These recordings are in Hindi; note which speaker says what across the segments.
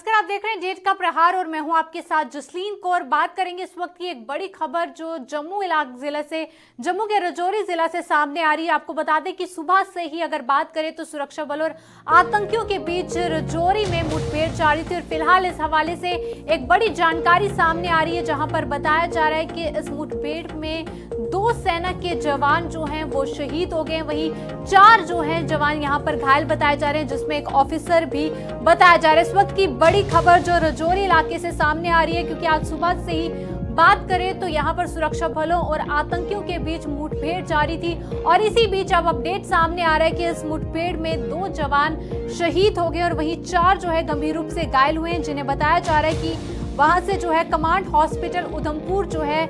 Speaker 1: नमस्कार, आप देख रहे हैं डेट का प्रहार और मैं हूं आपके साथ जसलीन कौर। बात करेंगे इस वक्त की एक बड़ी खबर जो जम्मू के राजौरी जिला से सामने आ रही है। आपको बता दें कि सुबह से ही अगर बात करें तो सुरक्षा बल और आतंकियों के बीच राजौरी में मुठभेड़ जारी थी और फिलहाल इस हवाले से एक बड़ी जानकारी सामने आ रही है, जहां पर बताया जा रहा है कि इस मुठभेड़ में 2 सेना के जवान जो हैं वो शहीद हो गए, वहीं 4 जो हैं जवान यहां पर घायल बताए जा रहे हैं, जिसमें एक ऑफिसर भी बताया जा रहा है। इस वक्त की बड़ी खबर जो राजौरी इलाके से सामने आ रही है, क्योंकि आज सुबह से ही बात करें तो यहां पर सुरक्षा बलों और आतंकियों के बीच मुठभेड़ जारी थी और इसी बीच अब अपडेट सामने आ रहा है कि इस मुठभेड़ में 2 जवान शहीद हो गए और वहीं 4 जो है गंभीर रूप से घायल हुए हैं, जिन्हें बताया जा रहा है कि वहां से जो है कमांड हॉस्पिटल उधमपुर जो है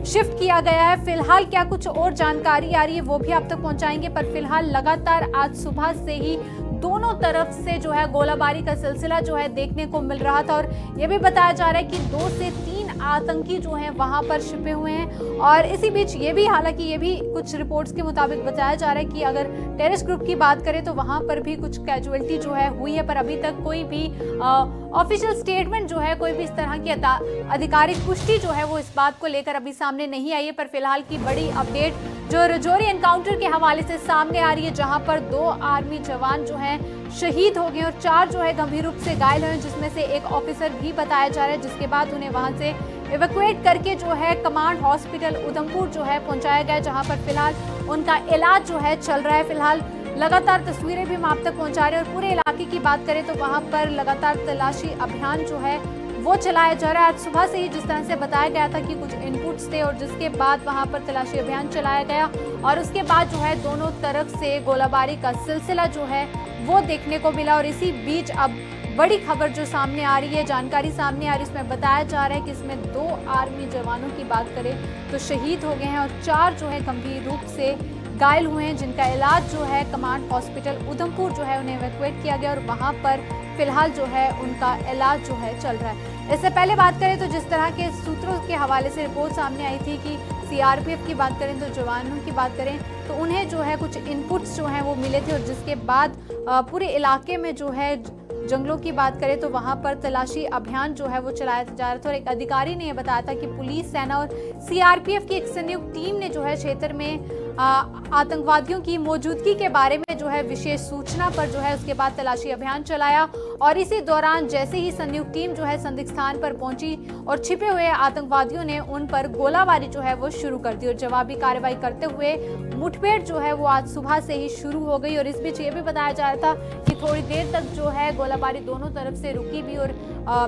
Speaker 1: शिफ्ट किया गया है। फिलहाल क्या कुछ और जानकारी आ रही है वो भी आप तक पहुंचाएंगे, पर फिलहाल लगातार आज सुबह से ही दोनों तरफ से जो है गोलाबारी का सिलसिला जो है देखने को मिल रहा था और ये भी बताया जा रहा है कि 2 से 3 आतंकी जो हैं वहां पर छिपे हुए हैं। और इसी बीच हालांकि ये भी कुछ रिपोर्ट्स के मुताबिक बताया जा रहा है कि अगर टेररिस्ट ग्रुप की बात करें तो वहां पर भी कुछ कैजुअलिटी जो है हुई है, पर अभी तक कोई भी ऑफिशियल स्टेटमेंट जो है, कोई भी इस तरह की आधिकारिक पुष्टि जो है वो इस बात को लेकर अभी सामने नहीं आई है। पर फिलहाल की बड़ी अपडेट जो राजौरी एनकाउंटर के हवाले से सामने आ रही है, जहां पर 2 आर्मी जवान जो हैं शहीद हो गए और 4 जो है गंभीर रूप से घायल हुए, जिसमें से एक ऑफिसर भी बताया जा रहा है, जिसके बाद उन्हें वहां से इवैक्यूएट करके जो है कमांड हॉस्पिटल उधमपुर जो है पहुंचाया गया, जहां पर फिलहाल उनका इलाज जो है चल रहा है। फिलहाल लगातार तस्वीरें भी हम आप तक पहुंचा रहे हैं और पूरे इलाके की बात करें तो वहां पर लगातार तलाशी अभियान जो है वो चलाया जा रहा है। आज सुबह से ही जिस तरह से बताया गया था कि कुछ इनपुट्स थे और जिसके बाद वहां पर तलाशी अभियान चलाया गया और उसके बाद जो है दोनों तरफ से गोलाबारी का सिलसिला जो है वो देखने को मिला। और इसी बीच अब बड़ी खबर जो सामने आ रही है, जानकारी सामने आ रही है, इसमें बताया जा रहा है कि इसमें 2 आर्मी जवानों की बात करें तो शहीद हो गए हैं और 4 जो है गंभीर रूप से घायल हुए हैं, जिनका इलाज जो है कमांड हॉस्पिटल उधमपुर जो है उन्हें इवैक्यूएट किया गया और वहां पर फिलहाल जो है उनका इलाज जो है चल रहा है। इससे पहले बात करें तो जिस तरह के सूत्रों के हवाले से रिपोर्ट सामने आई थी कि सीआरपीएफ की बात करें तो जवानों की बात करें तो उन्हें जो है कुछ इनपुट्स जो हैं वो मिले थे और जिसके बाद पूरे इलाके में जो है जंगलों की बात करें तो वहां पर तलाशी अभियान जो है वो चलाया जा रहा था और एक अधिकारी ने यह बताया था कि पुलिस, सेना और सीआरपीएफ की एक संयुक्त टीम ने जो है क्षेत्र में आतंकवादियों की मौजूदगी के बारे में जो है विशेष सूचना पर जो है उसके बाद तलाशी अभियान चलाया और इसी दौरान जैसे ही संयुक्त टीम जो है संदिग्ध स्थान पर पहुंची और छिपे हुए आतंकवादियों ने उन पर गोलाबारी जो है वो शुरू कर दी और जवाबी कार्रवाई करते हुए मुठभेड़ जो है वो आज सुबह से ही शुरू हो गई। और इस बीच ये भी बताया जा रहा था कि थोड़ी देर तक जो है गोलाबारी दोनों तरफ से रुकी भी और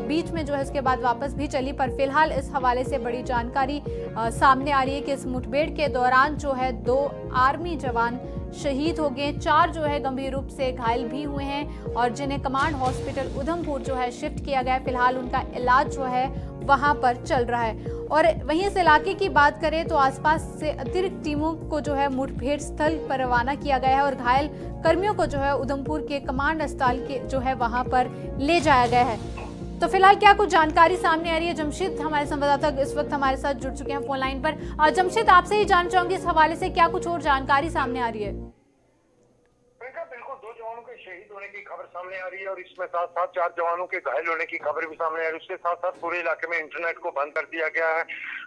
Speaker 1: बीच में जो है उसके बाद वापस भी चली। पर फिलहाल इस हवाले से बड़ी जानकारी सामने आ रही है कि इस मुठभेड़ के दौरान जो है 2 आर्मी जवान शहीद हो गए, 4 जो है गंभीर रूप से घायल भी हुए हैं और जिन्हें कमांड हॉस्पिटल उधमपुर जो है शिफ्ट किया गया। फिलहाल उनका इलाज जो है वहां पर चल रहा है। और वहीं इस इलाके की बात करें तो आसपास से अतिरिक्त टीमों को जो है मुठभेड़ स्थल पर रवाना किया गया है और घायल कर्मियों को जो है उधमपुर के कमांड अस्पताल के जो है वहां पर ले जाया गया है। तो फिलहाल क्या कुछ जानकारी सामने आ रही है, जमशेद हमारे संवाददाता इस वक्त हमारे साथ जुड़ चुके हैं फोन लाइन पर। जमशेद, आपसे ही जानना चाहूंगी इस हवाले से क्या कुछ और जानकारी सामने आ रही है?
Speaker 2: बिल्कुल 2 जवानों के शहीद होने की खबर सामने आ रही है और इसमें साथ साथ 4 जवानों के घायल होने की खबर भी सामने आ रही है। उसके साथ साथ पूरे इलाके में इंटरनेट को बंद कर दिया गया है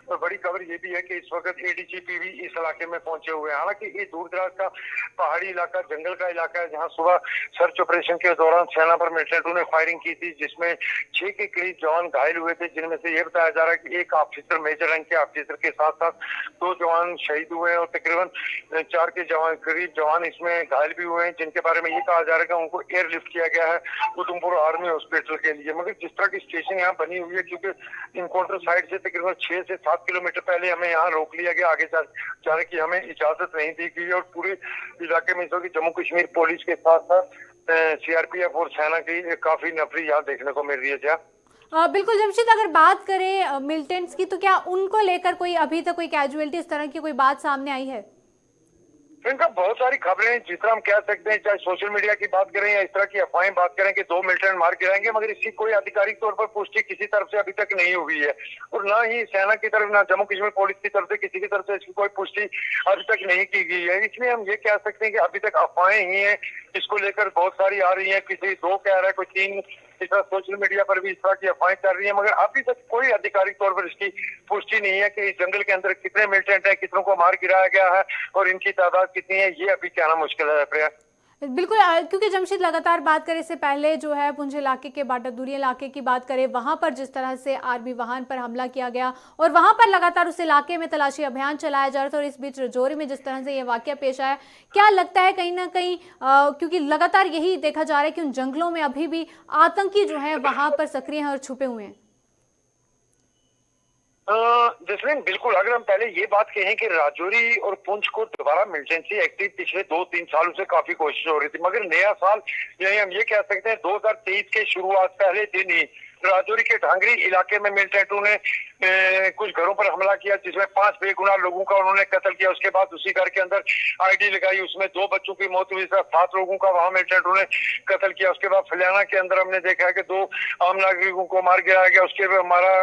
Speaker 2: और बड़ी खबर ये भी है कि इस वक्त एडीजीपी भी इस इलाके में पहुंचे हुए हैं। हालांकि ये दूर दराज का पहाड़ी इलाका, जंगल का इलाका है, जहाँ सुबह सर्च ऑपरेशन के दौरान सेना पर मिलिटेंटों ने फायरिंग की थी, जिसमें 6 के करीब जवान घायल हुए थे, जिनमें से ये बताया जा रहा है कि एक ऑफिसर, मेजर रैंक के ऑफिसर के साथ साथ 2 जवान शहीद हुए हैं और तकरीबन 4 के करीब जवान इसमें घायल भी हुए हैं, जिनके बारे में ये कहा जा रहा है कि उनको एयरलिफ्ट किया गया है उधमपुर आर्मी हॉस्पिटल के लिए। मगर जिस तरह की स्टेशन यहाँ बनी हुई है, क्योंकि इनकाउंटर साइड से तकरीबन 6 से 7 किलोमीटर पहले हमें यहाँ रोक लिया गया, आगे जाने की हमें इजाजत नहीं दी गई और पूरे इलाके में जम्मू कश्मीर पुलिस के साथ साथ सीआरपीएफ और सेना की काफी नफरी यहाँ देखने को मिल रही है।
Speaker 1: बिल्कुल जमशेद, अगर बात करें मिलिटेंट्स की तो क्या उनको लेकर कोई अभी तक कोई कैजुअलिटी इस तरह की कोई बात सामने आई है?
Speaker 2: इनका बहुत सारी खबरें हैं, जिस तरह हम कह सकते हैं, चाहे सोशल मीडिया की बात करें या इस तरह की अफवाहें बात करें कि 2 मिलिटेंट मार गिराएंगे, मगर इसकी कोई आधिकारिक तौर पर पुष्टि किसी तरफ से अभी तक नहीं हुई है और ना ही सेना की तरफ, ना जम्मू कश्मीर पुलिस की तरफ से किसी की तरफ से इसकी कोई पुष्टि अभी तक नहीं की गई है। इसलिए हम ये कह सकते हैं कि अभी तक अफवाहें ही हैं, इसको लेकर बहुत सारी आ रही है, किसी 2 कह रहा है, कोई 3 इस तरह सोशल मीडिया पर भी इस तरह की अफवाहें चल रही है, मगर अभी तक कोई आधिकारिक तौर पर इसकी पुष्टि नहीं है कि इस जंगल के अंदर कितने मिलिटेंट है, कितनों को मार गिराया गया है और इनकी तादाद कितनी है, ये अभी कहना मुश्किल है प्रिया।
Speaker 1: बिल्कुल, क्योंकि जमशेद लगातार बात करें इससे पहले जो है पुंछ इलाके के बाटादूरी इलाके की बात करें, वहां पर जिस तरह से आर्मी वाहन पर हमला किया गया और वहां पर लगातार उस इलाके में तलाशी अभियान चलाया जा रहा था और इस बीच राजौरी में जिस तरह से ये वाकया पेश आया, क्या लगता है कहीं ना कहीं क्योंकि लगातार यही देखा जा रहा है कि उन जंगलों में अभी भी आतंकी जो है वहां पर सक्रिय हैं और छुपे हुए हैं?
Speaker 2: जसलीन, बिल्कुल, अगर हम पहले ये बात कहें कि राजौरी और पुंछ को दोबारा मिलिटेंसी एक्टिव पिछले 2-3 सालों से काफी कोशिश हो रही थी, मगर नया साल यानी हम ये कह सकते हैं 2023 के शुरुआत पहले दिन ही राजौरी के ढांगरी इलाके में मिलिटेंटों ने कुछ घरों पर हमला किया, जिसमें 5 बेगुनाह लोगों का उन्होंने कत्ल किया। उसके बाद उसी घर के अंदर आईडी लगाई, उसमें 2 बच्चों की मौत हुई, 7 लोगों का वहां मिलिटेंटों ने कत्ल किया। उसके बाद फलियाना के अंदर हमने देखा है कि 2 आम नागरिकों को मार गिराया गया।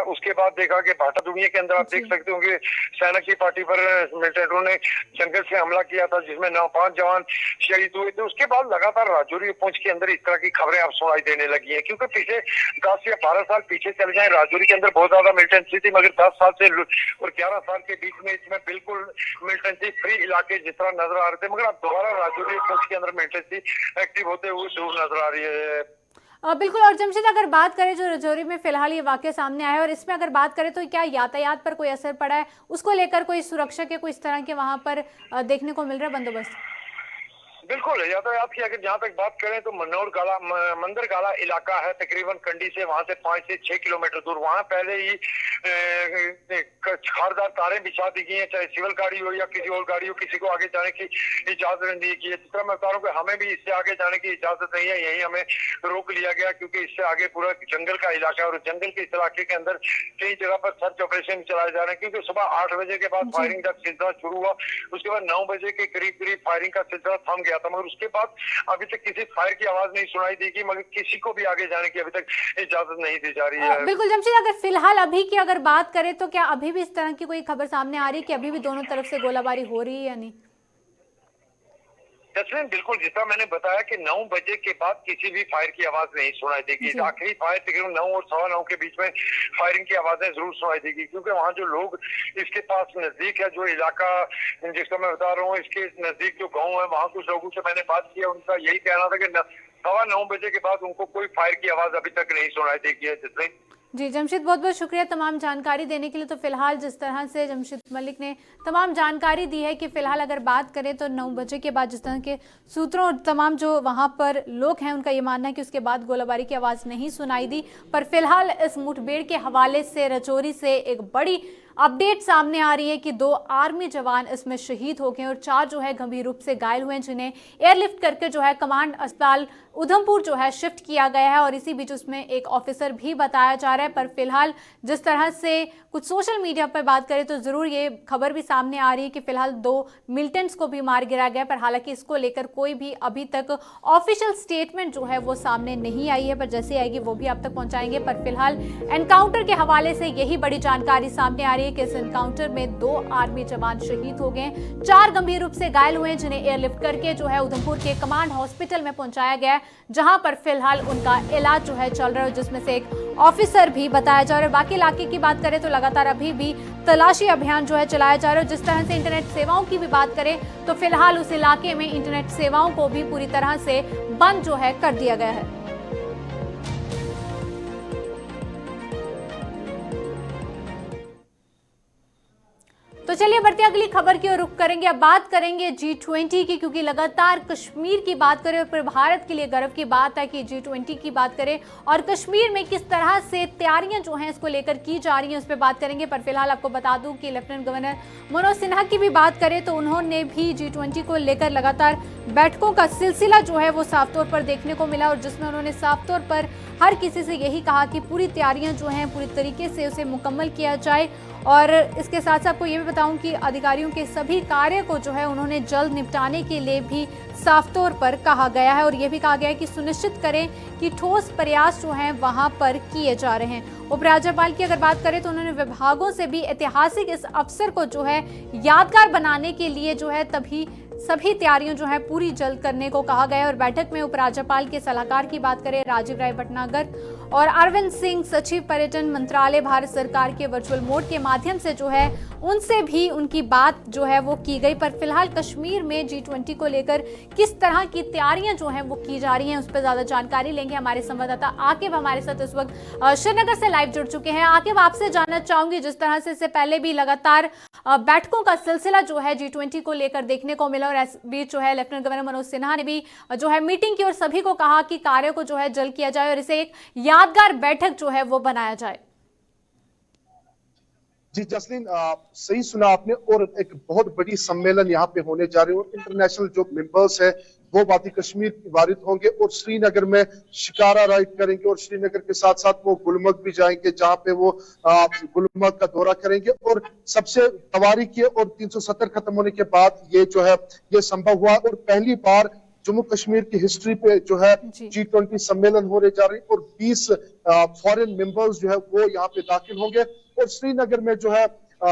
Speaker 2: उसके बाद देखा कि भाटा दुनिया के अंदर आप देख सकते होंगे सेना की पार्टी पर मिलिटेंटों ने जंगल से हमला किया था, जिसमें 5 जवान शहीद हुए थे। उसके बाद लगातार राजौरी पुंछ के अंदर इस तरह की खबरें अब सुनाई देने लगी है, क्योंकि पिछले 10 या 12 साल पीछे चले जाए, राजौरी के अंदर बहुत ज्यादा मिलिटेंसी थी, मगर 10 साल से और 11 साल के बीच में इसमें बिल्कुल मिलिटेंसी फ्री इलाके जिस तरह नजर आ रहे थे, मगर अब दोबारा राजौरी पुंछ के अंदर मिलिटेंसी एक्टिव होते हुए जरूर नजर आ रही है।
Speaker 1: बिल्कुल। और जमशेद, अगर बात करें जो राजौरी में फिलहाल ये वाकया सामने आया है और इसमें अगर बात करें तो क्या यातायात पर कोई असर पड़ा है, उसको लेकर कोई सुरक्षा के कोई इस तरह के वहां पर देखने को मिल रहा है बंदोबस्त?
Speaker 2: बिल्कुल, यातायात की अगर जहाँ तक बात करें तो मंदरगाला इलाका है तकरीबन कंडी से वहां से 5 से 6 किलोमीटर दूर। वहां पहले ही खारदार तारें बिछा दी गई हैं, चाहे सिविल गाड़ी हो या किसी और गाड़ी हो, किसी को आगे जाने की इजाजत नहीं दी गई है। जिस तरह मैं बता रहा हूँ कि हमें भी इससे आगे जाने की इजाजत नहीं है, यही हमें रोक लिया गया, क्योंकि इससे आगे पूरा जंगल का इलाका है और जंगल के इस इलाके के अंदर कई जगह पर सर्च ऑपरेशन चलाए जा रहे हैं, क्योंकि सुबह 8 बजे के बाद फायरिंग का सिलसिला शुरू हुआ। उसके बाद 9 बजे के करीब फायरिंग का सिलसिला थम गया था, मगर उसके बाद अभी तक किसी फायर की आवाज नहीं सुनाई देगी, मगर किसी को भी आगे जाने की अभी तक इजाजत नहीं दी जा रही है।
Speaker 1: बिल्कुल जमशेद, अगर फिलहाल अभी की अगर बात करें तो क्या अभी भी इस तरह की कोई खबर सामने आ रही है कि अभी भी दोनों तरफ से गोलाबारी हो रही है या नहीं?
Speaker 2: जसलीन, बिल्कुल, जिस तरह मैंने बताया कि 9 बजे के बाद किसी भी फायर की आवाज नहीं सुनाई देगी। आखिरी फायर तकरीबन 9 और 9:15 के बीच में फायरिंग की आवाजें जरूर सुनाई देगी, क्योंकि वहाँ जो लोग इसके पास नजदीक है, जो इलाका जिसका मैं बता रहा हूँ, इसके नजदीक जो गाँव है, वहाँ कुछ लोगों से मैंने बात की, उनका यही कहना था कि 9:15 बजे के बाद उनको कोई फायर की आवाज अभी तक नहीं सुनाई देगी है। जसलीन
Speaker 1: जी जमशेद, बहुत बहुत शुक्रिया तमाम जानकारी देने के लिए। तो फिलहाल जिस तरह से जमशेद मलिक ने तमाम जानकारी दी है कि फिलहाल अगर बात करें तो 9 बजे के बाद जिस तरह के सूत्रों और तमाम जो वहां पर लोग हैं उनका ये मानना है कि उसके बाद गोलाबारी की आवाज़ नहीं सुनाई दी। पर फिलहाल इस मुठभेड़ के हवाले से राजौरी से एक बड़ी अपडेट सामने आ रही है कि 2 आर्मी जवान इसमें शहीद हो गए और 4 जो है गंभीर रूप से घायल हुए हैं, जिन्हें एयरलिफ्ट करके जो है कमांड अस्पताल उधमपुर जो है शिफ्ट किया गया है और इसी बीच उसमें एक ऑफिसर भी बताया जा रहा है। पर फिलहाल जिस तरह से कुछ सोशल मीडिया पर बात करें तो जरूर ये खबर भी सामने आ रही है कि फिलहाल 2 मिलिटेंट्स को भी मार गिराया गया, पर हालांकि इसको लेकर कोई भी अभी तक ऑफिशियल स्टेटमेंट जो है वो सामने नहीं आई है, पर जैसे आएगी वो भी आप तक पहुंचाएंगे। पर फिलहाल एनकाउंटर के हवाले से यही बड़ी जानकारी सामने आ रही है कि इस एनकाउंटर में 2 आर्मी जवान शहीद हो गए, 4 गंभीर रूप से घायल हुए, जिन्हें एयरलिफ्ट करके जो है उधमपुर के कमांड हॉस्पिटल में पहुंचाया गया, जहां पर फिलहाल उनका इलाज जो है चल रहा है, जिसमें से एक ऑफिसर भी बताया जा रहा है। बाकी इलाके की बात करें तो लगातार अभी भी तलाशी अभियान जो है चलाया जा रहा है। जिस तरह से इंटरनेट सेवाओं की भी बात करें तो फिलहाल उस इलाके में इंटरनेट सेवाओं को भी पूरी तरह से बंद जो है कर दिया गया है। तो चलिए बढ़ते अगली खबर की ओर रुख करेंगे। अब बात करेंगे G20 की, क्योंकि लगातार कश्मीर की बात करें और फिर भारत के लिए गर्व की बात है कि G20 की बात करें और कश्मीर में किस तरह से तैयारियां जो हैं इसको लेकर की जा रही हैं उस पर बात करेंगे। पर फिलहाल आपको बता दूं कि लेफ्टिनेंट गवर्नर मनोज सिन्हा की भी बात करें तो उन्होंने भी G20 को लेकर लगातार बैठकों का सिलसिला जो है वो साफ तौर पर देखने को मिला और जिसमें उन्होंने साफ तौर पर हर किसी से यही कहा कि पूरी तैयारियां जो हैं पूरी तरीके से उसे मुकम्मल किया जाए। और इसके साथ साथ आपको ये भी बताऊं कि अधिकारियों के सभी कार्य को जो है उन्होंने जल्द निपटाने के लिए भी साफ तौर पर कहा गया है और ये भी कहा गया है कि सुनिश्चित करें कि ठोस प्रयास जो हैं वहां पर किए जा रहे हैं। उपराज्यपाल की अगर बात करें तो उन्होंने विभागों से भी ऐतिहासिक इस अवसर को जो है यादगार बनाने के लिए जो है तभी सभी तैयारियां जो है पूरी जल्द करने को कहा गया है। और बैठक में उपराज्यपाल के सलाहकार की बात करें राजीव राय भटनागर और अरविंद सिंह, सचिव पर्यटन मंत्रालय भारत सरकार के वर्चुअल मोड के माध्यम से जो है उनसे भी उनकी बात जो है वो की गई। पर फिलहाल कश्मीर में G20 को लेकर किस तरह की तैयारियां जो है वो की जा रही हैं उस पर ज्यादा जानकारी लेंगे। हमारे संवाददाता आकिब हमारे साथ इस वक्त श्रीनगर से लाइव जुड़ चुके हैं। आकिब, आपसे जानना चाहूंगी, जिस तरह से इससे पहले भी लगातार बैठकों का सिलसिला जो है G20 को लेकर देखने को मिला और इस बीच जो है लेफ्टिनेंट गवर्नर मनोज सिन्हा ने भी जो है मीटिंग की और सभी को कहा कि कार्य को जो है जल्द किया जाए और इसे एक यादगार बैठक जो है वो बनाया जाए।
Speaker 3: जी जसलीन, सही सुना आपने। और एक बहुत बड़ी सम्मेलन यहाँ पे होने जा रहे हैं और इंटरनेशनल जो मेंबर्स है वो वादी कश्मीर की वारिद होंगे और श्रीनगर में शिकारा राइड करेंगे और श्रीनगर के साथ साथ वो गुलमर्ग भी जाएंगे जहाँ पे वो गुलमर्ग का दौरा करेंगे। और सबसे तवारी की और 370 खत्म होने के बाद ये जो है ये संभव हुआ और पहली बार जम्मू कश्मीर की हिस्ट्री पे जो है G20 सम्मेलन होने जा रही है और 20 फॉरेन मेंबर्स जो है वो यहाँ पे दाखिल होंगे। और श्रीनगर में जो है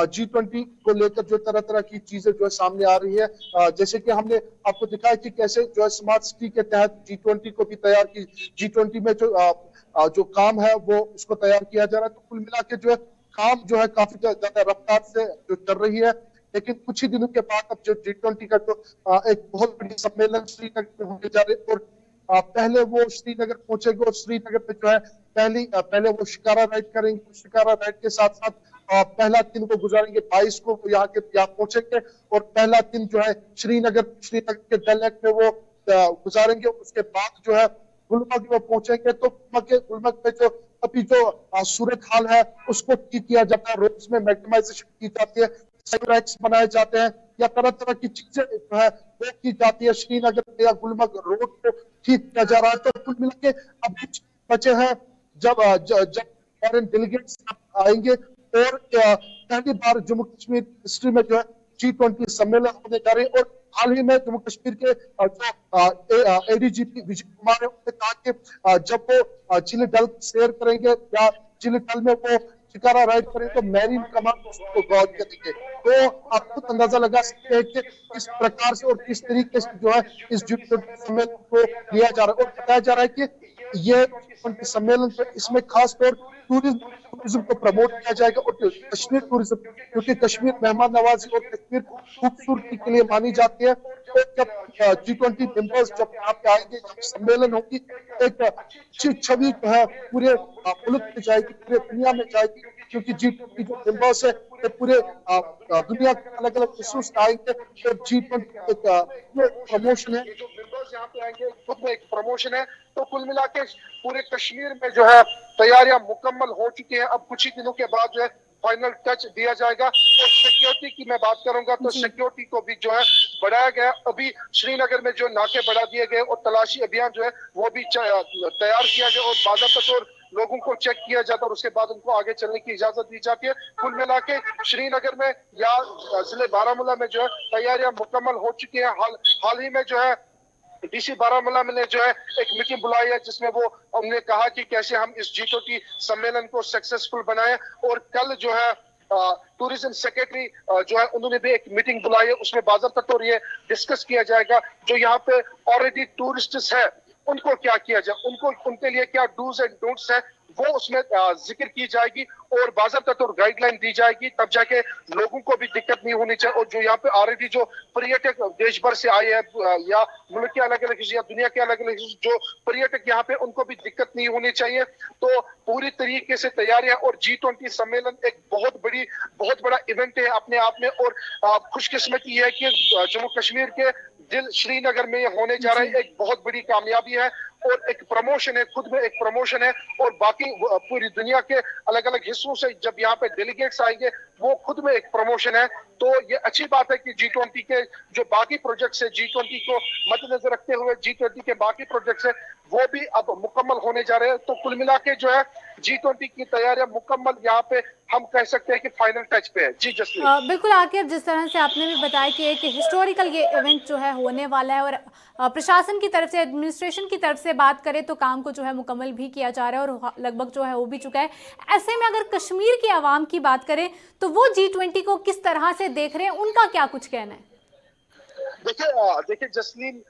Speaker 3: G20 को लेकर जो तरह तरह की चीजें जो है सामने आ रही है, जैसे कि हमने आपको दिखाया कि कैसे जो है स्मार्ट सिटी के तहत G20 को भी तैयार की, G20 में जो काम है वो उसको तैयार किया जा रहा है। तो कुल मिला के जो है काम जो है काफी ज्यादा रफ्तार से जो चल रही है। लेकिन कुछ ही दिनों के बाद अब जो G20 का जो एक बहुत बड़ी सम्मेलन श्रीनगर में होने जा रहे और पहले वो श्रीनगर पहुंचेंगे और श्रीनगर पे जो है पहले वो शिकारा राइड करेंगे। शिकारा राइड के साथ साथ पहला दिन को गुजारेंगे, 22 को यहाँ पहुंचेंगे और पहला दिन जो है श्रीनगर के डल लेक में वो गुजारेंगे। उसके बाद जो है गुलमर्ग में पहुंचेंगे। तो गुलमर्ग में जो अभी जो सूरत हाल है उसको ठीक किया जाता है, रोड्स में मैक्सिमाइजेशन की जाती है, साइड बनाए जाते हैं या तरह तरह की चीजें जो है वो की जाती है। श्रीनगर या गुलमर्ग रोड को ठीक किया जा रहा है। तो कुल मिला के अब कुछ बचे हैं जब फॉरेन डेलीगेट्स आएंगे और पहली बार जम्मू कश्मीर हिस्ट्री में जो है G20 सम्मेलन होने जा रहे हैं। और हाल ही में जम्मू कश्मीर के जो ADGP विजय कुमार ने उन्होंने कहा कि जब वो चिली डल सैर करेंगे या चिली डल में वो शिकारा राइड करें तो मैरीन कमांड उसको गौर करेंगे। तो आप खुद अंदाजा लगा सकते हैं कि किस प्रकार से और किस तरीके से जो है इस G20 सम्मेलन को लिया जा रहा है। और बताया जा रहा है कि ये सम्मेलन इसमें खास तौर टूरिज्म को प्रमोट किया जाएगा और कश्मीर टूरिज्म, क्योंकि कश्मीर मेहमान नवाजी और कश्मीर खूबसूरती के लिए मानी जाती है। तो जब G20 मेंबर्स जब यहाँ पे आएंगे, जब सम्मेलन होगी, एक अच्छी छवि जो है पूरे मुल्क में जाएगी, पूरे दुनिया में जाएगी, क्योंकि G20 जो मेंबर्स है ये पूरे दुनिया के अलग अलग हिस्सों से आएंगे। तो G20 एक प्रमोशन है, जो मेंबर्स यहाँ पे आएंगे खुद में एक प्रमोशन है। तो कुल मिला के पूरे कश्मीर में जो है तैयारियां मुकम्मल हो चुकी हैं। अब कुछ ही दिनों के बाद जो है फाइनल टच दिया जाएगा। और सिक्योरिटी की मैं बात करूंगा तो सिक्योरिटी को भी जो है बढ़ाया गया। अभी श्रीनगर में जो नाके बढ़ा दिए गए और तलाशी अभियान जो है वो भी तैयार किया गया और बाज़ाब्ता लोगों को चेक किया जाता है और उसके बाद उनको आगे चलने की इजाजत दी जाती है। कुल मिला के श्रीनगर में या जिले बारामूला में जो है तैयारियां मुकम्मल हो चुकी है। हाल ही में जो है DC बारामूला में ने जो है एक मीटिंग बुलाई है जिसमें वो उन्होंने कहा कि कैसे हम इस G20 सम्मेलन को सक्सेसफुल बनाएं। और कल जो है टूरिज्म सेक्रेटरी जो है उन्होंने भी एक मीटिंग बुलाई है, उसमें बाज़ाब्ता तौर ये डिस्कस किया जाएगा जो यहाँ पे ऑलरेडी टूरिस्ट्स है उनको क्या किया जाए, उनके लिए क्या डूज एंड डोंट्स है वो उसमें जिक्र की जाएगी और बाज़ाब्ता तौर गाइडलाइन दी जाएगी, तब जाके लोगों को भी दिक्कत नहीं होनी चाहिए। और जो यहाँ पे ऑलरेडी जो पर्यटक देश भर से आए हैं या मुल्क के अलग अलग या दुनिया के अलग अलग जो पर्यटक यहाँ पे उनको भी दिक्कत नहीं होनी चाहिए। तो पूरी तरीके से तैयारियां और G20 सम्मेलन एक बहुत बड़ा इवेंट है अपने आप में। और खुशकिस्मती है कि जम्मू कश्मीर के दिल श्रीनगर में होने जा रहा है, एक बहुत बड़ी कामयाबी है और एक प्रमोशन है, खुद में एक प्रमोशन है। और बाकी पूरी दुनिया के अलग अलग हिस्सों से जब यहाँ पे डेलीगेट्स आएंगे वो खुद में एक प्रमोशन है। तो ये अच्छी बात है कि G20 के जो बाकी प्रोजेक्ट्स है, G20 को मद्देनजर रखते हुए G20 के बाकी प्रोजेक्ट्स है वो भी अब मुकम्मल होने जा रहे हैं। तो कुल मिला के जो है G20 की तैयारियां मुकम्मल, यहाँ पे हम कह सकते हैं कि फाइनल टच पे है। जी जसलीन,
Speaker 1: बिल्कुल आकिब, जिस तरह से आपने भी बताया कि एक हिस्टोरिकल ये इवेंट जो है होने वाला है और प्रशासन की तरफ से, एडमिनिस्ट्रेशन की तरफ से बात करें तो काम को जो है मुकम्मल भी किया जा रहा है और लगभग जो है हो भी चुका है। ऐसे में अगर कश्मीर के आवाम की बात करें तो वो G20 को किस तरह से देख रहे हैं, उनका क्या कुछ कहना है?
Speaker 3: देखिए जसलीन,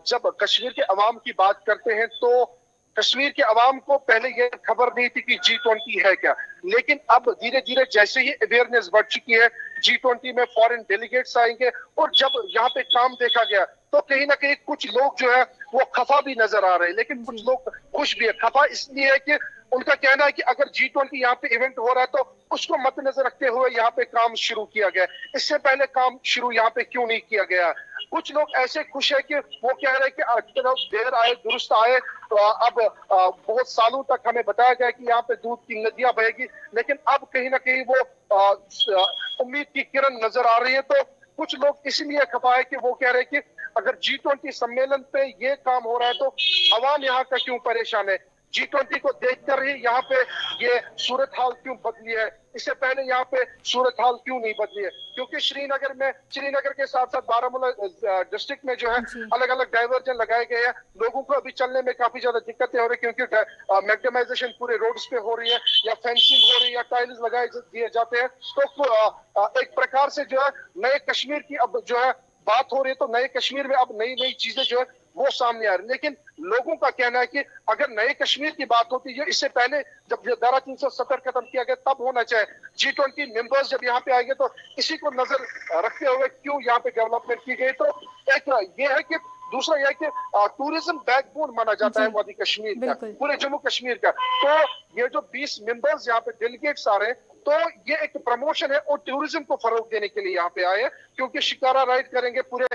Speaker 3: जब कश्मीर के अवाम की बात करते हैं तो कश्मीर के अवाम को पहले ये खबर नहीं थी कि G20 है क्या, लेकिन अब धीरे धीरे जैसे ही अवेयरनेस बढ़ चुकी है, G20 में फॉरेन डेलीगेट्स आएंगे और जब यहाँ पे काम देखा गया तो कहीं ना कहीं कुछ लोग जो है वो खफा भी नजर आ रहे हैं, लेकिन कुछ लोग खुश भी है। खफा इसलिए है कि उनका कहना है कि अगर G20 यहाँ पे इवेंट हो रहा है तो उसको मद्देनजर रखते हुए यहाँ पे काम शुरू किया गया, इससे पहले काम शुरू यहाँ पे क्यों नहीं किया गया। कुछ लोग ऐसे खुश है कि वो कह रहे हैं कि देर आए दुरुस्त आए, तो अब बहुत सालों तक हमें बताया गया कि यहाँ पे दूध की नदियां बहेगी, लेकिन अब कहीं ना कहीं वो उम्मीद की किरण नजर आ रही है। तो कुछ लोग इसलिए खफा है कि वो कह रहे हैं कि अगर G20 सम्मेलन पे ये काम हो रहा है तो अवाम यहाँ का क्यों परेशान है, G20 को देखकर ही यहाँ पे ये सूरत हाल क्यों बदली है, इससे पहले यहाँ पे सूरत हाल क्यों नहीं बदली है। क्योंकि श्रीनगर के साथ साथ बारामूला डिस्ट्रिक्ट में जो है अलग अलग डाइवर्जन लगाए गए हैं, लोगों को अभी चलने में काफी ज्यादा दिक्कतें हो रही है, क्योंकि मैग्नेमाइजेशन पूरे रोड्स पे हो रही है या फेंसिंग हो रही है या टाइल्स लगाए दिए जाते हैं। तो एक प्रकार से जो है नए कश्मीर की अब जो है बात हो रही है, तो नए कश्मीर में अब नई नई चीजें जो है वो सामने आ रही है। लेकिन लोगों का कहना है कि अगर नए कश्मीर की बात होती है, इससे पहले जब धारा 370 खत्म किया गया तब होना चाहिए। G20 मेंबर्स जब यहाँ पे आएंगे तो इसी को नजर रखते हुए क्यों यहाँ पे डेवलपमेंट की गई। तो एक ये है कि दूसरा यह है कि टूरिज्म बैकबोन माना जाता है वादी कश्मीर का, पूरे जम्मू कश्मीर का। तो ये जो 20 मेंबर्स यहाँ पे डेलीगेट्स आ रहे हैं, तो ये एक प्रमोशन है और टूरिज्म को फरोग देने के लिए यहाँ पे आए हैं, क्योंकि शिकारा राइड करेंगे, पूरे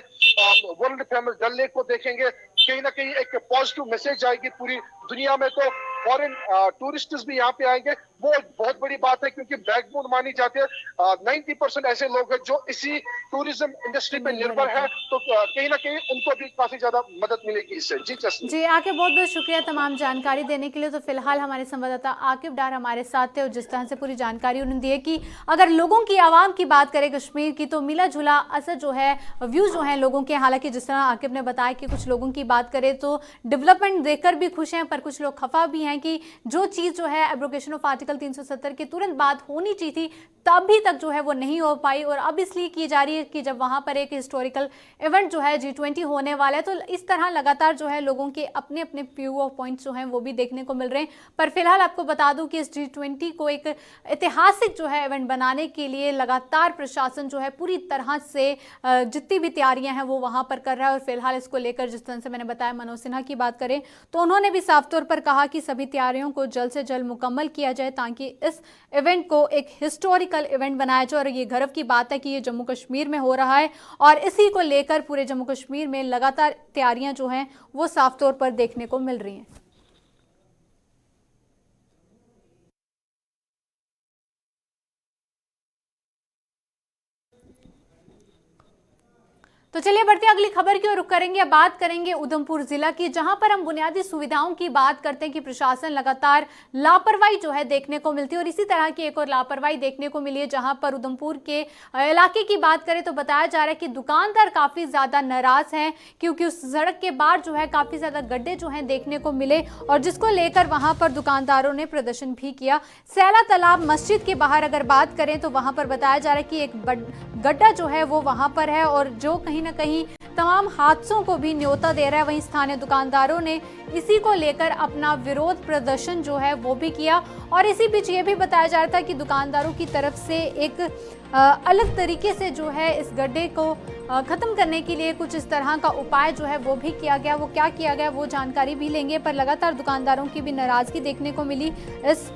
Speaker 3: वर्ल्ड फेमस डल लेक को देखेंगे, कहीं ना कहीं एक पॉजिटिव मैसेज आएगी पूरी दुनिया में। तो फॉरेन टूरिस्ट्स भी यहाँ पे आएंगे, वो बहुत बड़ी बात है, क्योंकि बैकबोन मानी जाती है। 90% ऐसे लोग हैं जो इसी टूरिज्म इंडस्ट्री पे निर्भर है, तो कहीं ना कहीं उनको भी काफी ज्यादा मदद मिलेगी इससे। जी
Speaker 1: आकिब, बहुत बहुत शुक्रिया तमाम जानकारी देने के लिए। तो फिलहाल हमारे संवाददाता आकिब डार हमारे साथ थे और जिस तरह से पूरी जानकारी उन्होंने दी है कि अगर लोगों की आवाम की बात करें कश्मीर की तो मिला जुला असर जो है, व्यूज जो हैं लोगों के। हालांकि जिस तरह आकिब ने बताया कि कुछ लोगों की बात करें तो डेवलपमेंट देखकर भी खुश हैं, पर कुछ लोग खफा भी हैं कि जो चीज़ जो है एब्रोगेशन ऑफ आर्टिकल 370 के तुरंत बाद होनी चाहिए थी तभी तक जो है वो नहीं हो पाई, और अब इसलिए की जा रही है कि जब वहाँ पर एक हिस्टोरिकल इवेंट जो है G20 होने वाला है, तो इस तरह लगातार जो है लोगों के अपने अपने व्यू ऑफ पॉइंट्स जो हैं वो भी देखने को मिल रहे हैं। पर फिलहाल आपको बता दूं कि इस G20 को एक ऐतिहासिक जो है इवेंट बनाने के लिए लगातार प्रशासन जो है पूरी तरह से जितनी भी तैयारियां हैं वो वहाँ पर कर रहा है। और फिलहाल इसको लेकर जिस तरह से मैंने बताया, मनोज सिन्हा की बात करें तो उन्होंने भी साफ तौर पर कहा कि सभी तैयारियों को जल्द से जल्द मुकम्मल किया जाए ताकि इस इवेंट को एक हिस्टोरिकल इवेंट बनाया जाए। और ये गर्व की बात है कि ये जम्मू कश्मीर में हो रहा है और इसी को लेकर पूरे जम्मू कश्मीर में लगातार तैयारियां जो हैं वो साफ तौर पर देखने को मिल रही हैं। तो चलिए बढ़ते हैं अगली खबर की ओर रुख करेंगे। अब बात करेंगे उधमपुर जिला की, जहां पर हम बुनियादी सुविधाओं की बात करते हैं कि प्रशासन लगातार लापरवाही जो है देखने को मिलती है। और इसी तरह की एक और लापरवाही देखने को मिली है, जहां पर उधमपुर के इलाके की बात करें तो बताया जा रहा है कि दुकानदार काफ़ी ज़्यादा नाराज़ हैं, क्योंकि उस सड़क के बाहर जो है काफ़ी ज़्यादा गड्ढे जो हैं देखने को मिले, और जिसको लेकर वहाँ पर दुकानदारों ने प्रदर्शन भी किया। सैला तालाब मस्जिद के बाहर अगर बात करें तो वहाँ पर बताया जा रहा है कि एक गड्ढा जो है वो वहाँ पर है, और जो कहीं ना कहीं तमाम हादसों को भी न्योता दे रहा है। वहीं स्थानीय दुकानदारों ने इसी को लेकर अपना विरोध प्रदर्शन जो है वो भी किया। और इसी बीच ये भी बताया जा रहा था कि दुकानदारों की तरफ से एक अलग तरीके से जो है इस गड्ढे को ख़त्म करने के लिए कुछ इस तरह का उपाय जो है वो भी किया गया। वो क्या किया गया वो जानकारी भी लेंगे, पर लगातार दुकानदारों की भी नाराज़गी देखने को मिली। इस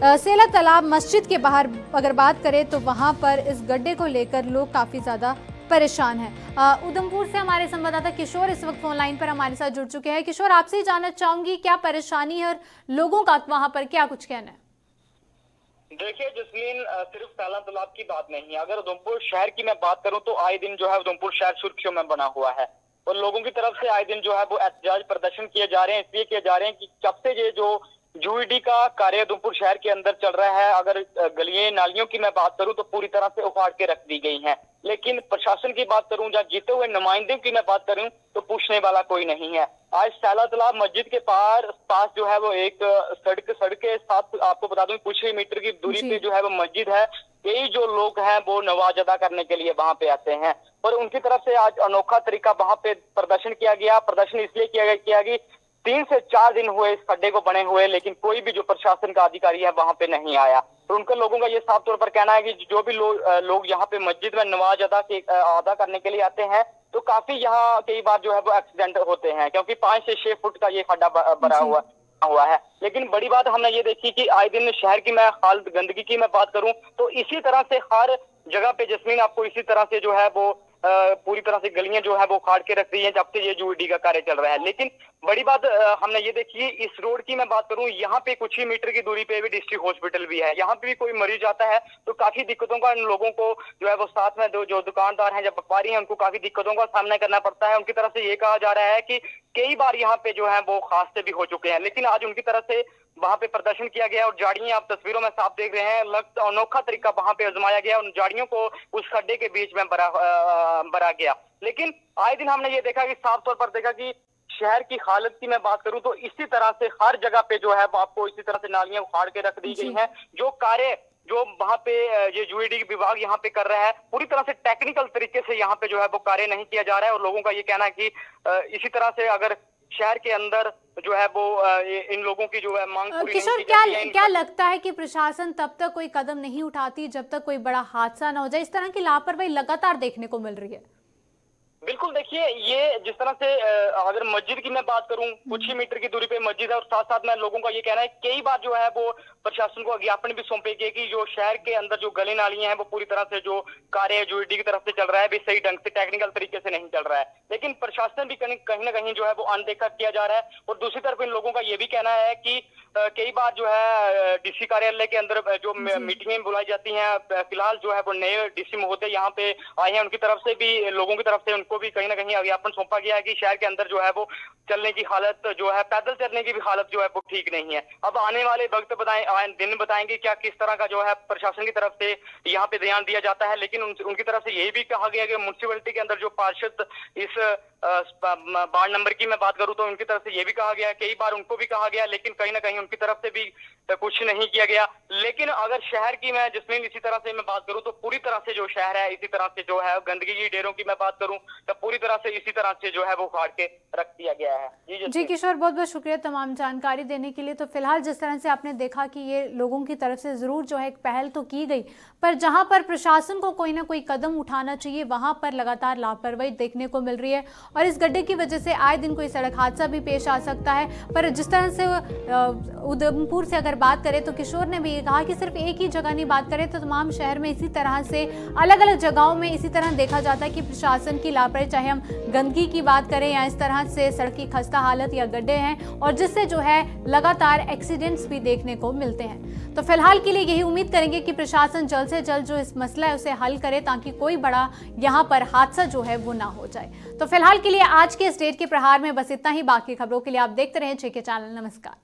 Speaker 1: सैला तालाब मस्जिद के बाहर अगर बात करें तो वहाँ पर इस गड्ढे को लेकर लोग काफ़ी ज़्यादा परेशान है। उधमपुर से हमारे संवाददाता किशोर इस वक्त फोन लाइन पर हमारे साथ जुड़ चुके हैं। किशोर, आपसे ही जानना चाहूंगी क्या परेशानी है और लोगों का वहां पर क्या कुछ कहना है?
Speaker 4: देखिए जसलीन, सिर्फ सैला तालाब की बात नहीं है। अगर उधमपुर शहर की मैं बात करूं तो आए दिन जो है उधमपुर शहर सुर्खियों में बना हुआ है, और लोगों की तरफ से आए दिन जो है वो एहतजाज प्रदर्शन किए जा रहे हैं। इसलिए किए जा रहे हैं कि जब से ये जो यूईडी का कार्य उधमपुर शहर के अंदर चल रहा है, अगर गलियां नालियों की मैं बात करूं तो पूरी तरह से उखाड़ के रख दी गई हैं, लेकिन प्रशासन की बात करूं या जीते हुए नुमाइंदों की मैं बात करूं तो पूछने वाला कोई नहीं है। आज सैला तालाब मस्जिद के पास जो है वो एक सड़क के साथ आपको बता दूं कुछ ही मीटर की दूरी पे जो है वो मस्जिद है। कई जो लोग हैं वो नमाज अदा करने के लिए वहां पे आते हैं और उनकी तरफ से आज अनोखा तरीका वहां पे प्रदर्शन किया गया। प्रदर्शन इसलिए किया गया 3 से 4 दिन हुए इस खड्डे को बने हुए, लेकिन कोई भी जो प्रशासन का अधिकारी है वहां पे नहीं आया। तो उनके लोगों का ये साफ तौर पर कहना है कि जो भी लोग यहाँ पे मस्जिद में नमाज अदा करने के लिए आते हैं तो काफी यहाँ कई बार जो है वो एक्सीडेंट होते हैं, क्योंकि 5 से 6 फुट का ये खड्डा भरा हुआ है। लेकिन बड़ी बात हमने ये देखी कि आए दिन शहर की मैं हालत गंदगी की मैं बात करूं तो इसी तरह से हर जगह पे जस्मीन आपको इसी तरह से जो है वो पूरी तरह से गलियां जो है वो उखाड़ के रख रही हैं जब से ये यूईडी का कार्य चल रहा है। लेकिन बड़ी बात हमने ये देखी इस रोड की मैं बात करूं, यहाँ पे कुछ ही मीटर की दूरी पे भी डिस्ट्रिक्ट हॉस्पिटल भी है। यहाँ पे भी कोई मरीज आता है तो काफी दिक्कतों का इन लोगों को जो है वो साथ में जो दुकानदार हैं, जो व्यापारी हैं, उनको काफी दिक्कतों का सामना करना पड़ता है। उनकी तरफ से ये कहा जा रहा है कि कई बार यहाँ पे जो है वो हादसे भी हो चुके हैं, लेकिन आज उनकी तरफ से वहां पे प्रदर्शन किया गया और झाड़ियां आप तस्वीरों में साफ देख रहे हैं। अनोखा तरीका वहां पे आजमाया गया, उन झाड़ियों को उस खड्डे के बीच में भरा गया। लेकिन आए दिन हमने ये देखा कि साफ तौर पर देखा कि शहर की हालत की मैं बात करूं तो इसी तरह से हर जगह पे जो है आपको इसी तरह से नालियां उखाड़ के रख दी गई हैं। जो वहां पे ये यूईडी विभाग यहाँ पे कर रहा है पूरी तरह से टेक्निकल तरीके से यहाँ पे जो है वो कार्य नहीं किया जा रहा है और लोगों का ये कहना है कि इसी तरह से अगर शहर के अंदर जो है वो इन लोगों की जो है मांग पूरी
Speaker 1: किशोर,
Speaker 4: नहीं की जाती है।
Speaker 1: क्या लगता है कि प्रशासन तब तक कोई कदम नहीं उठाती जब तक कोई बड़ा हादसा ना हो जाए? इस तरह की लापरवाही लगातार देखने को मिल रही है।
Speaker 4: बिल्कुल, देखिए ये जिस तरह से अगर मस्जिद की मैं बात करूं कुछ ही मीटर की दूरी पे मस्जिद है और साथ साथ में लोगों का ये कहना है कई बार जो है वो प्रशासन को ज्ञापन भी सौंपे गए कि जो शहर के अंदर जो गली नालियां हैं वो पूरी तरह से जो कार्य यूईडी की तरफ से चल रहा है भी सही ढंग से टेक्निकल तरीके से नहीं चल रहा है। लेकिन प्रशासन भी कहीं ना कहीं जो है वो अनदेखा किया जा रहा है और दूसरी तरफ इन लोगों का ये भी कहना है कि कई बार जो है डीसी कार्यालय के अंदर जो मीटिंगें बुलाई जाती हैं, फिलहाल जो है वो नए डीसी महोदय यहाँ पे आए हैं, उनकी तरफ से भी लोगों की तरफ से उनको भी कहीं ना कहीं ज्ञापन सौंपा गया है कि शहर के अंदर जो है वो चलने की हालत जो है पैदल चलने की भी हालत जो है वो ठीक नहीं है। अब आने वाले वक्त दिन बताएंगे क्या किस तरह का जो है प्रशासन की तरफ से यहाँ पे ध्यान दिया जाता है। लेकिन उनकी तरफ से यही भी कहा गया कि म्युनिसिपैलिटी के अंदर जो पार्षद इस वार्ड नंबर की मैं बात करूं तो उनकी तरफ से ये भी कहा गया, कई बार उनको भी कहा गया, लेकिन कहीं ना कहीं उनकी तरफ से भी कुछ नहीं किया गया। लेकिन अगर शहर की मैं जस्मीन इसी तरह से मैं बात करूं तो पूरी तरह से जो शहर है इसी तरह से जो है गंदगी की ढेरों की मैं बात करूं तो पूरी तरह से इसी तरह से जो है वो उखाड़ के रख दिया गया है।
Speaker 1: जी किशोर, बहुत बहुत शुक्रिया तमाम जानकारी देने के लिए। तो फिलहाल जिस तरह से आपने देखा कि ये लोगों की तरफ से जरूर जो है एक पहल तो की गई, पर जहां पर प्रशासन को कोई ना कोई कदम उठाना चाहिए वहां पर लगातार लापरवाही देखने को मिल रही है और इस गड्ढे की वजह से आए दिन कोई सड़क हादसा भी पेश आ सकता है। पर जिस तरह से उधमपुर से अगर बात करें तो किशोर ने भी ये कहा कि सिर्फ एक ही जगह नहीं, बात करें तो तमाम शहर में इसी तरह से अलग अलग जगहों में इसी तरह देखा जाता है कि प्रशासन की लापरवाही, चाहे हम गंदगी की बात करें या इस तरह से सड़क की खस्ता हालत या गड्ढे हैं, और जिससे जो है लगातार एक्सीडेंट्स भी देखने को मिलते हैं। तो फिलहाल के लिए यही उम्मीद करेंगे कि प्रशासन जल्द से जल्द जो इस मसला है उसे हल करे ताकि कोई बड़ा यहाँ पर हादसा जो है वो ना हो जाए। तो फिलहाल के लिए आज के स्टेट के प्रहार में बस इतना ही। बाकी खबरों के लिए आप देखते रहें JK चैनल। नमस्कार।